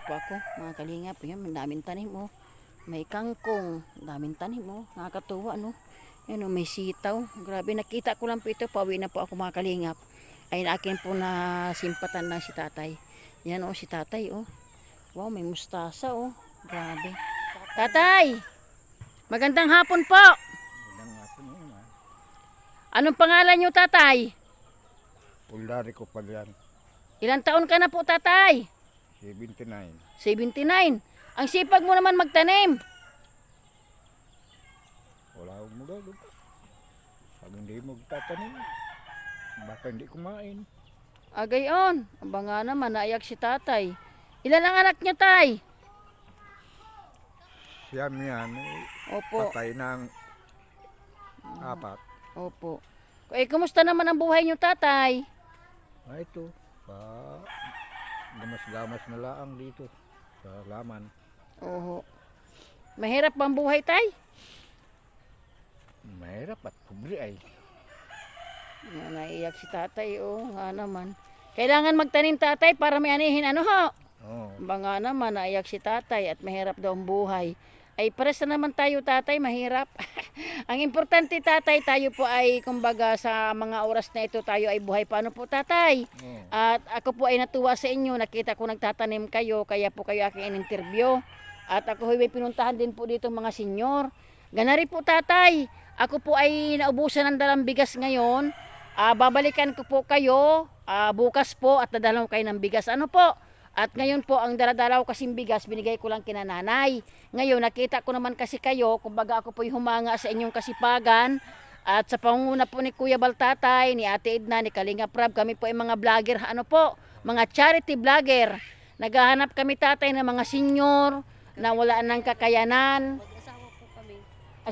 po ako, mga kalingap. Yan, may daming tanim oh. May kangkong, daming tanim oh. Nakakatuwa no. Yan oh, may sitaw. Grabe, nakita ko lang po ito. Pauwi na po ako mga kalingap. Ay akin po na simpatan na si tatay. Yan oh, si tatay oh. Wow, may mustasa oh. Grabe. Tatay! Magandang hapon po. Anong pangalan niyo, tatay? Pulari ko pa yan. Ilang taon ka na po, tatay? 79. 79. Ang sipag mo naman magtanim. Wala akong magagawa. Pag hindi magtatanim, baka hindi kumain. Gayon. Aba nga naman, naiyak si tatay. Ilan ang anak niya, tay? Siyam yan, Opo. patay ng 4. Opo. Kumusta naman ang buhay niyo, tatay? Ito, gamas-gamas na laang dito sa laman. Oho. Mahirap bang buhay, tay? Mahirap at pobre ay. Naiyak si tatay, oh. Nga naman. Kailangan magtanim, tatay, para may anihin, ano ho? Oo. Aba nga naman, naiyak si tatay at mahirap daw ang buhay. Ay pares na naman tayo, tatay, mahirap. Ang importante, tatay, tayo po ay kumbaga sa mga oras na ito tayo ay buhay. Paano po, tatay? Oo. At ako po ay natuwa sa inyo, nakita ko nagtatanim kayo, kaya po kayo aking in-interview. At ako ay pinuntahan din po dito mga senyor. Ganari po, tatay, ako po ay naubusan ng dalang bigas ngayon. Babalikan ko po kayo bukas po at dadalaw kayo ng bigas. Ano po? At ngayon po, ang daladalaw kasing bigas, binigay ko lang kina nanay. Ngayon, nakita ko naman kasi kayo, kumbaga ako po'y humanga sa inyong kasipagan. At sa pangunguna po ni Kuya Baltatay, ni Ate Edna, ni Kalinga Prab, kami po ay mga vlogger, ano po, mga charity vlogger. Naghahanap kami, tatay, ng mga senior na wala ng kakayanan. Mag-asawa po kami.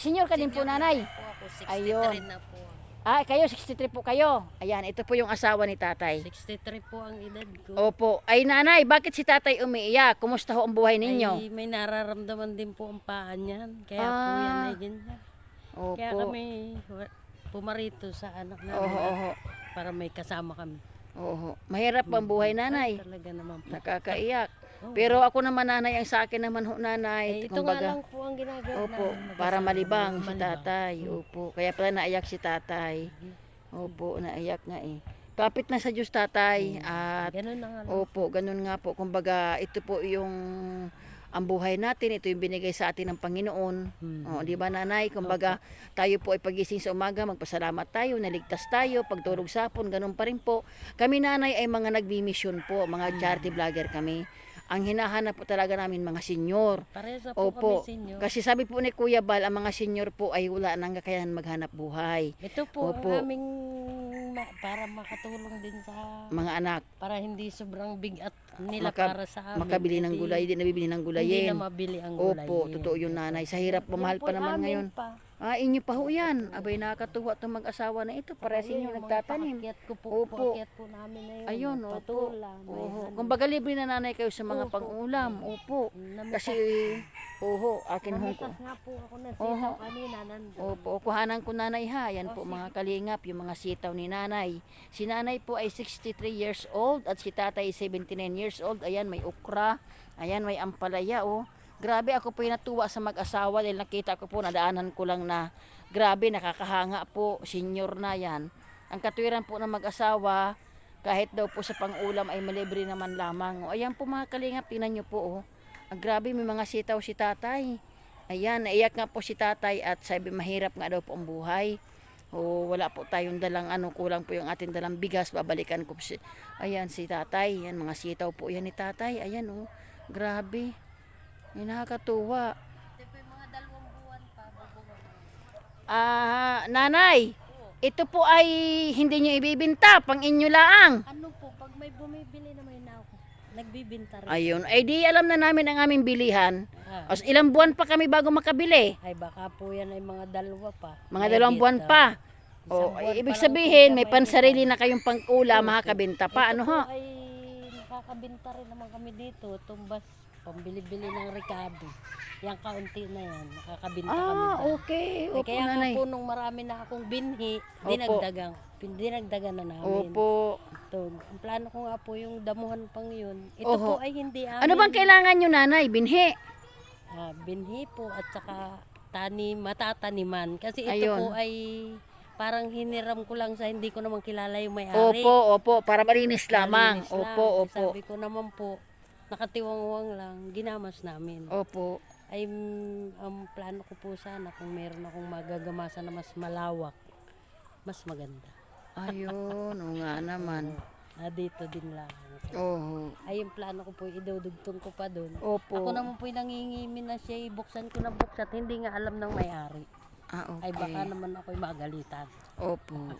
Senior ka din po, nanay. Po ako, 63 Ayun. na po. Kayo, 63 po kayo. Ayan, ito po yung asawa ni tatay. 63 po ang edad ko. Opo. Ay, nanay, bakit si tatay umiiyak? Kumusta ho ang buhay ninyo? Ay, may nararamdaman din po ang paa niyan. Kaya po yan ay ganyan. Opo. Kaya kami pumarito sa anak namin Oho. para may kasama kami. Oho. Mahirap ang buhay, nanay. Ay, talaga naman po. Nakakaiyak. Oo. Pero ako naman, nanay, ang sa akin naman ho, Ay, nanay. ito nga lang po ang ginagawa Opo, namin. para Mag-asawa. malibang si Malibang. tatay. Opo. Kaya pala naiyak si tatay. Opo, naiyak nga eh. Kapit na sa Diyos, tatay. At Ganun na nga lang. opo, ganun nga po. Kumbaga, ito po yung ang buhay natin. Ito yung binigay sa atin ng Panginoon. Di ba, nanay? Kumbaga, tayo po ay pagising sa umaga, magpasalamat tayo, naligtas tayo, pagtulog sa hapon, ganun pa rin po. Kami, nanay, ay mga nagbimisyon po, mga charity vlogger kami. Ang hinahanap po talaga namin mga senyor. Parehas na po Opo, kami sinyo. kasi sabi po ni Kuya Bal, ang mga senyor po ay wala nang kakayanan maghanap buhay. Ito po Opo. ang aming para makatulong din sa Mga anak, para hindi sobrang bigat nila Maka- para sa amin. makabili ng Hindi- gulay, di nabibili ng Hindi gulayin. na mabili ang gulay. Opo, totoo yun, nanay. Sa hirap, mahal pa naman ngayon. Inyo pa ho yan. Abay, nakakatuwa itong mag-asawa na ito. Para sa inyo nagtatanim. Paakyat ko po, Opo. paakyat po namin na yun. Ayun, opo. Patulan. Oho. Kumbaga libre na, nanay, kayo sa mga Opo. pang-ulam. Opo. Kasi, akin hong ko. Namitas nga po ako ng Oho. sitaw kanina nandun. Opo, kuhanan ko, nanay, ha. Yan po mga kalingap, yung mga sitaw ni nanay. Si nanay po ay 63 years old at si tatay 79 years old. Ayan, may okra. Ayan, may ampalaya, oh. Grabe, ako po yung natuwa sa mag-asawa dahil nakita ko po, nadaanan ko lang na grabe, nakakahanga po, senior na yan. Ang katwiran po ng mag-asawa, kahit daw po sa pang-ulam ay malibre naman lamang. O, ayan po mga kalingap, tingnan nyo po, oh. Grabe, may mga sitaw si tatay. Ayan, naiyak nga po si tatay at sabi mahirap nga daw po ang buhay. Wala po tayong dalang kulang po yung ating dalang bigas, babalikan ko si, ayan si tatay, yan mga sitaw po yan ni tatay. Ayan, oh, grabe. Ay, nakakatuwa. Ito po yung mga 2 buwan pa. Nanay, ito po ay hindi nyo ibibinta, pang inyo laang. Ano po, pag may bumibili naman na ako, nagbibinta rin. Ayun, ay di alam na namin ang aming bilihan. Ah. As ilang buwan pa kami bago makabili. Ay baka po yan ay mga 2 pa. Mga 2 buwan pa. Isang buwan Ibig pa lang sabihin, po may siya pansarili na kayong pang-ulam, Opo. makakabenta pa. Ano Ito ho? po ay nakakabinta rin naman kami dito. Tumbas pambili-bili ng rekado. Yang kaunti na yan, nakakabinta kami Ah, dyan. okay. Eh, Opo, kaya nga nanay. po nung marami na akong binhi, Opo. dinagdagan na namin. Opo. Ito, ang plano ko nga po yung damuhan pang yun. Ito Oho. po ay hindi amin. Ano bang kailangan nyo, nanay? Binhi. Binhi po at saka matataniman. Kasi ito Ayun. po ay parang hiniram ko lang sa hindi ko naman kilala yung may-ari. Opo. Para malinis lamang. Malinis lang. Opo. Sabi ko naman po, nakatiwang-wang lang, ginamas namin. Opo. Ay, ang plano ko po sana kung meron akong magagamasa na mas malawak, mas maganda. Ayun, o nga naman. Dito din lang. Oo. Ay, yung plano ko po, idudugtong ko pa doon. Opo. Ako naman po nangingimin na siya, buksan ko na buksan, hindi nga alam ng may-ari. Ah, okay. Ay, baka naman ako'y magalitan. Opo.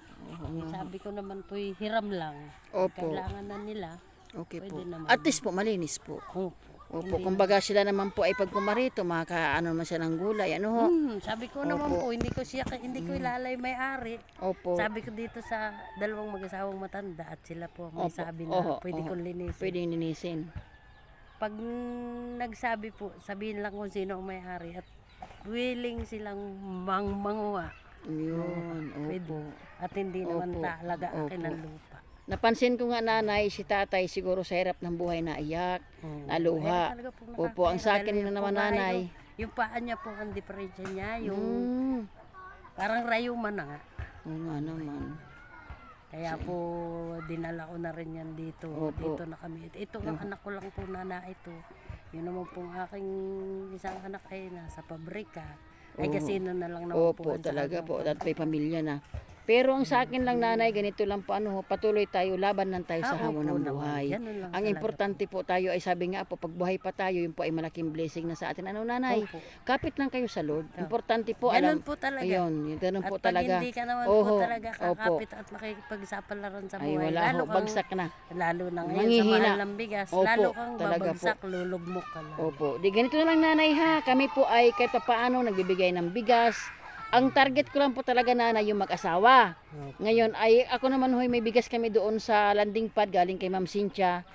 Sabi ko naman po, hiram lang. Opo. Kailangan na nila. Okay po. Pwede naman. At least po, malinis po. Opo, kumbaga sila naman po ay pag pumarito, makakaano naman siya ng gulay. Ano ho? Sabi ko naman Opo. po, hindi ko ilalay may-ari. Opo. Sabi ko dito sa dalawang mag-asawang matanda at sila po may Opo. sabi na Oho, pwede oho. kong linisin. Pwedeng linisin. Pag nagsabi po, sabihin lang kung sino ang may-ari at willing silang manguha. Yun, Pwede. opo. At hindi naman Opo. talaga akin Opo. ang lupa. Napansin ko nga, nanay, si tatay siguro sa hirap ng buhay na iyak, naluha. Talaga po Opo, ang sa akin nakakahirap. na naman, Dahil nanay. Yung paa niya po ang diferensya niya, yung Hmm. parang rayuman na nga. Oo nga naman. Kaya po dinala ko na rin yan dito. Opo. Dito na kami. Ito ang anak ko lang po na ito. Yun naman pong aking isang anak ay nasa pabrika. Ay kasi na lang naman po. Opo, ang sa talaga kanya. po. At may pamilya na. Pero ang sa akin lang, nanay, ganito lang po, ano, patuloy tayo, laban lang tayo sa hamon ng opo naman. buhay. Ganun lang Ang talaga. importante po tayo ay sabi nga po, pag buhay pa tayo, yun po ay malaking blessing na sa atin. Ano, nanay? Opo. Kapit lang kayo sa Lord. Importante po, Ganun alam. po talaga. Ayun, yun, ganun At po pag talaga. hindi ka naman Oho, po talaga opo. kakapit at makikipagsapalaran sa Ay, buhay. wala lalo ho, bagsak na. Lalo na ngayon Manghihina. sa mahal ng bigas. Opo, Lalo kang talaga babagsak, lulugmok ka lang. Opo. Di ganito na lang, nanay, ha. Kami po ay kahit pa paano nagbibigay ng bigas. Ang target ko lang po talaga, nanay, yung mag-asawa. Opo. Ngayon ay ako naman hoy may bigas kami doon sa landing pad galing kay Ma'am Cynthia.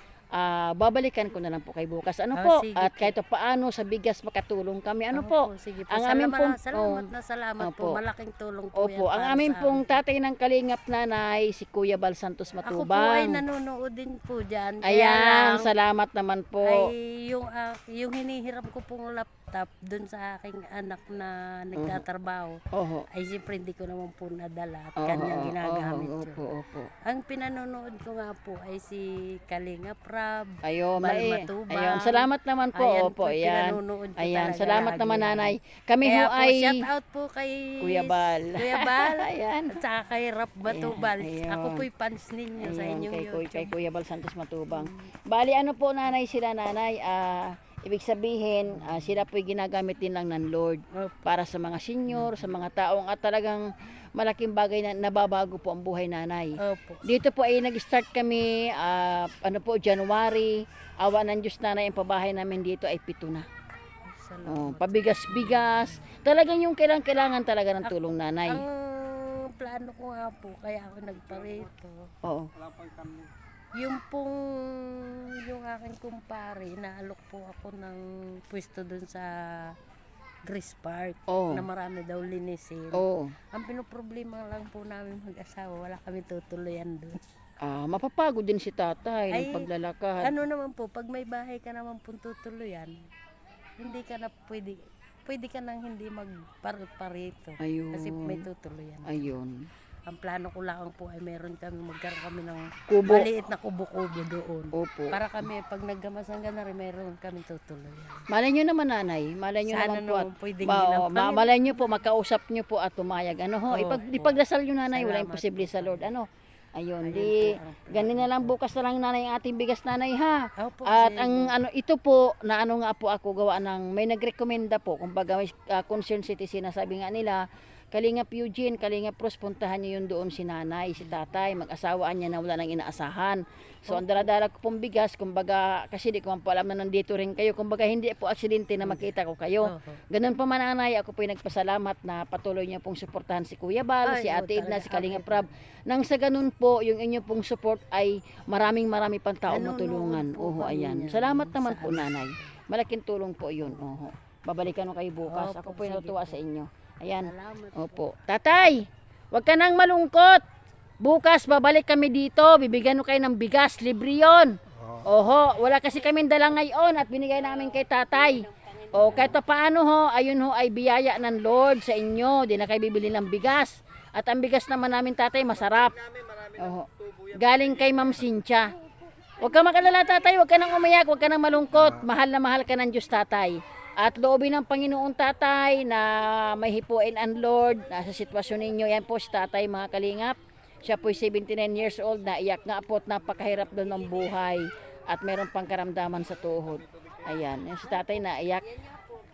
Babalikan ko na lang po kay bukas. Ano po? Sige At po. kahit pa paano sa bigas makatulong kami. Ano po? Opo, sige po. Ang amin pong Salamat Opo. po. Malaking tulong po Opo, yan ang para amin sa pong amin. tatay ng Kalingap, nanay, si Kuya Bal Santos Ako po ay Matubang. nanonood din po dyan. Kaya Ayan, lang, salamat naman po. ay yung hinihiram ko pong laptop dun sa aking anak na nagtatrabaho. Oho. Ay siyempre hindi ko naman po nadala at Oho, kanyang ginagamit oho, yun. opo, opo. Ang pinanonood ko nga po ay si Kalinga Prab. Ayun, Bal may, Matubang. ayun, salamat naman po. Ayan Opo, po, ayan. pinanonood ko Ayan, talaga salamat lagi naman, yan. nanay. Kami Kaya ho po, ay shout out po kay Kuya Bal. Kuya Bal. Ayan. At saka kay Rap Batubal. Ayun. Ako po'y fans ninyo sa Ayun, inyong kay YouTube. Kuya Bal Santos Matubang. Bali, ano po, nanay, sila, nanay, ibig sabihin, sila po'y ginagamit din lang ng Lord Opo. para sa mga senior, sa mga taong at talagang malaking bagay na nababago po ang buhay, nanay. Opo. Dito po ay nag-start kami, January. Awa ng Diyos, nanay, ang pabahay namin dito ay 7 na. Salamat. Pabigas-bigas. Talagang yung kailangan talaga ng tulong, nanay. Ang plano ko nga po, kaya ako nagparito. Oo. Yung aking kumpare, naalok po ako ng pwesto dun sa Grace Park Oo. na marami daw linisin. Oo. Ang pinoproblema lang po namin mag-asawa, wala kami tutuloyan dun. Mapapagod din si tatay ng Ay, paglalakad. Ano naman po, pag may bahay ka naman po tutuloyan, hindi ka na pwede ka nang hindi magparito. Ayun. Kasi may tutuloyan. Ayun. Ang plano ko lang po ay magkaroon kami ng Kubo. maliit na kubo-kubo doon. Opo. Para kami, pag naggamasang na rin, meron kami tutuloyan. Malay nyo naman, nanay. Malay nyo Sana naman po. naman pwedeng ginampahin. Malay nyo po, makausap nyo po at pumayag. Ano ho? Opo. Ipagdasal nyo, nanay. Wala Salamat imposible po. sa Lord. Ano? Ayun, Ayun di, po ang plano. ganin na lang bukas na lang, nanay, ang ating bigas, nanay, ha? Opo, At sige. ang ito po, na ano nga po ako gawa ng, may nagrekomenda po, kumbaga may concerned citizen na sabi nga nila, Kalingap Eugene, Kalingap Pros, puntahan niyo yun doon si nanay, si tatay, mag-asawaan niya na wala nang inaasahan. So, ang daladala ko pong bigas, kumbaga, kasi di ko man po alam na nandito rin kayo, kumbaga hindi po aksidente na makita ko kayo. Oho. Ganun pa man, nanay, ako po'y nagpasalamat na patuloy niyo pong suportahan si Kuya Bal, Ay, si oo, Ate Edna, talaga. si Kalingap Rab. Nang sa ganun po, yung inyo pong support ay marami pang taong Nanonood matulungan. po Oho, kami ayan. niyan Salamat naman sa po, nanay. Malaking tulong po yun. Oho. Babalikan ko kayo bukas. Ako po yung natutuwa sa inyo. Ayan. Salamat. Opo. Tatay, huwag ka nang malungkot. Bukas babalik kami dito. Bibigyan ko kayo ng bigas. Libre yun. Oho, wala kasi kami dala ngayon at binigay namin kay tatay. O kahit pa paano ho, ayun ho ay biyaya ng Lord sa inyo. Di na kayo bibili ng bigas. At ang bigas naman namin tatay masarap. Oho. Galing kay Ma'am Cynthia. Huwag ka makalala tatay, huwag ka nang umiyak, huwag ka nang malungkot. Mahal na mahal ka ng Diyos tatay. At loobin ng Panginoon tatay na may hipuin ang Lord sa sitwasyon ninyo. Yan po si tatay mga kalingap. Siya po 79 years old na iyak nga po at napakahirap doon ng buhay. At meron pang karamdaman sa tuhod. Ayan, yung si tatay na iyak.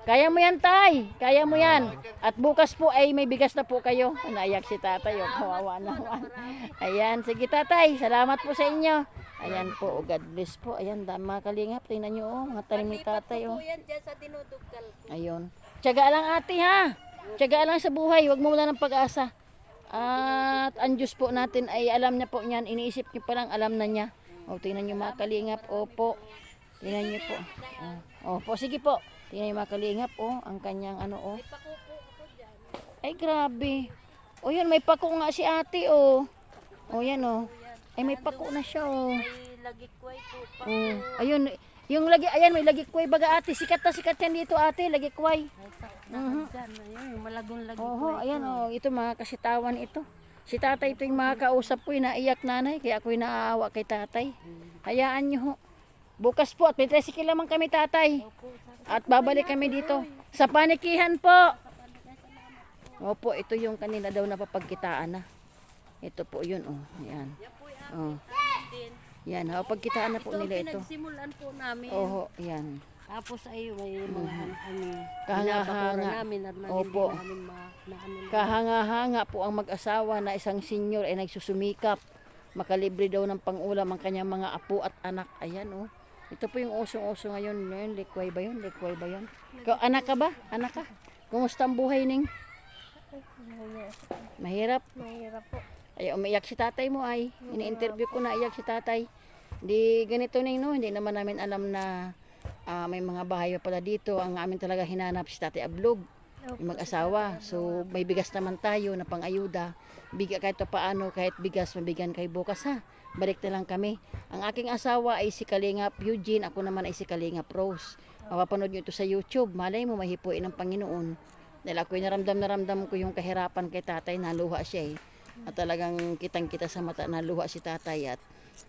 Kaya mo yan tay, kaya mo yan. At bukas po ay may bigas na po kayo. Naiyak si tatay, oh, kawawa naman. Ayan, sige tatay, salamat po sa inyo. Ayan po, God bless po. Ayan, mga kalingap, tingnan nyo, oh, mga talim ni tatay. Oh. Yan dyan sa dinudugkal ko. Ayun. Tiyaga lang ate ha. Tiyaga lang sa buhay, huwag mo wala ng pag-asa. At ang Diyos po natin ay alam niya po niyan. Iniisip niyo pa lang, alam na niya. O, tingnan nyo mga kalingap. Opo. Tingnan nyo po. Opo, sige po. Tingnan nyo mga kalingap. O, ang kanyang ano o. Ay, grabe. O, yan, may pako nga si ate o. O, yan o. Ay, may pako na siya o. May lagikoy po pa. Ayun, yung lagi, ayan, may lagikway baga ate. Sikat na sikat yan dito ate, lagikway. Yung malagong lagikoy. Oho, ayan o. Ito mga kasitawan ito. Si tatay ito yung makakausap ko, naiyak nanay, kaya ako'y naaawa kay tatay. Hayaan nyo ho. Bukas po, at may tricycle naman kami tatay. At babalik kami dito. Sa panikihan po. Opo, ito yung kanila daw napapagkitaan na. Ito po yun, oh. Ayan. Oh. Yan, pagkitaan na po nila ito. Pinagsimulan po namin. Oho, yan. Tapos ay may mga Kahanga-hanga. namin at Opo. namin Kahanga-hanga po ang mag-asawa na isang senior ay nagsusumikap. Makalibre daw ng pang-ulam ang kanyang mga apo at anak. Ayan oh. Ito po yung usong-uso ngayon. Ngayon, likway ba yun? Likway ba yun? Anak ka ba? Anak ka? Kumusta ang buhay ning? Mahirap. Mahirap po. Ay, umiyak si tatay mo ay. Ini-interview ko na iyak si tatay. Di ganito ning no. Hindi naman namin alam na may mga bahay pa pala dito. Ang amin talaga hinanap si Tatay Ablog, yung mag-asawa. So may bigas naman tayo na pang-ayuda. Biga kahit paano, kahit bigas mabigyan kay bukas ha. Balik na lang kami. Ang aking asawa ay si Kalingap Eugene, ako naman ay si Kalingap Rose. Mapapanood nyo ito sa YouTube. Malay mo mahipuin ng Panginoon. Dahil ako'y naramdam ko yung kahirapan kay tatay, naluha siya eh. At talagang kitang-kita sa mata, naluha si tatay. At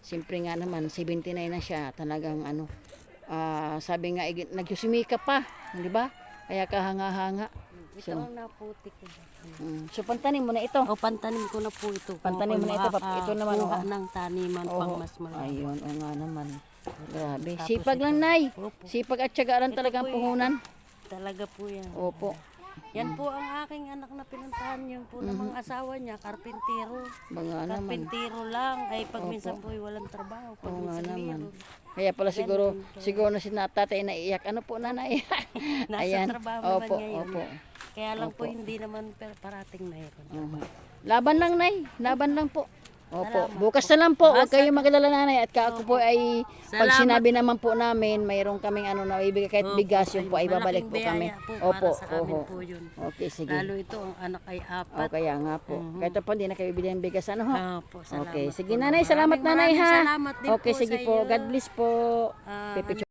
siyempre nga naman 79 na siya, talagang ano, sabi nga nagsusumika pa, di ba? Kaya kahanga-hanga. Ito ang naputi ko. So pantanim mo na ito. O pantanim ko na po ito. Pantanim mo na ito, ito naman kuha ng taniman pang mas malaki. Ayun, o nga naman. Grabe. Sipag lang, Nay. Sipag at tiyaga lang talagang puhunan. Talaga po yan. Opo. Yan po ang aking anak na pinuntahan yun po ng mga asawa niya, karpintero. Mga naman. Karpintero lang, ay pag minsan po ay walang trabaho, pag Oo nga minsan naman. meron. Kaya pala siguro na si tatay naiiyak. Ano po nanay? Nasa Ayan. trabaho naman Opo, ngayon. opo. Kaya lang po hindi naman parating mayroon. Laban lang, Nay. Laban lang po. Opo. Bukas na lang po. Huwag kayong magalala, nanay. At ako po ay, pag Salamat. sinabi naman po namin, mayroon kaming ano na ibigay kahit bigas, yung po ay babalik po Malaking kami. biyaya po Opo. para sa amin Oho. po yun. Okay, sige. Lalo ito, ang anak ay apat. O, kaya nga po. Kahit po, hindi na kayo bibili ng bigas. Ano ho? Opo, salamat Okay. po. Sige, nanay. Salamat, nanay, ha? Salamat din Okay, po sige sa po. iyo. God bless po. Ah, Pipicture